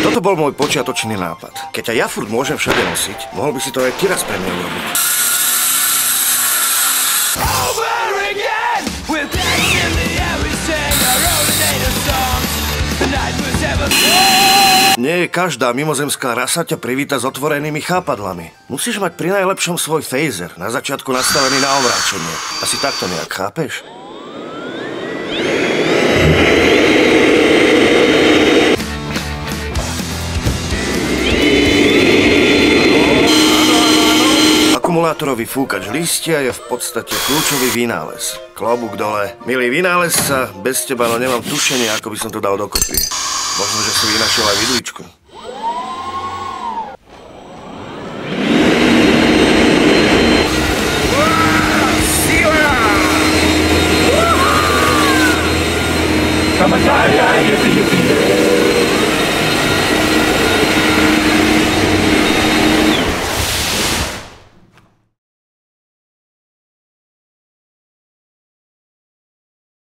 Toto bol môj počiatočný nápad. Keď ťa ja furt môžem všade nosiť, mohol by si to aj ty raz pre mňa urobiť. Nie každá mimozemská rasa ťa privíta s otvorenými chápadlami. Musíš mať pri najlepšom svoj phaser, na začiatku nastavený na omráčenie. Asi takto nejak, chápeš? Akumulátorový fúkač listia je v podstate kľúčový vynález. Klobúk dole. Milý vynálezca, bez teba no nemám tušenie, ako by som to dal dokopy. Možno, že si vynašiel aj vidličku. Come on,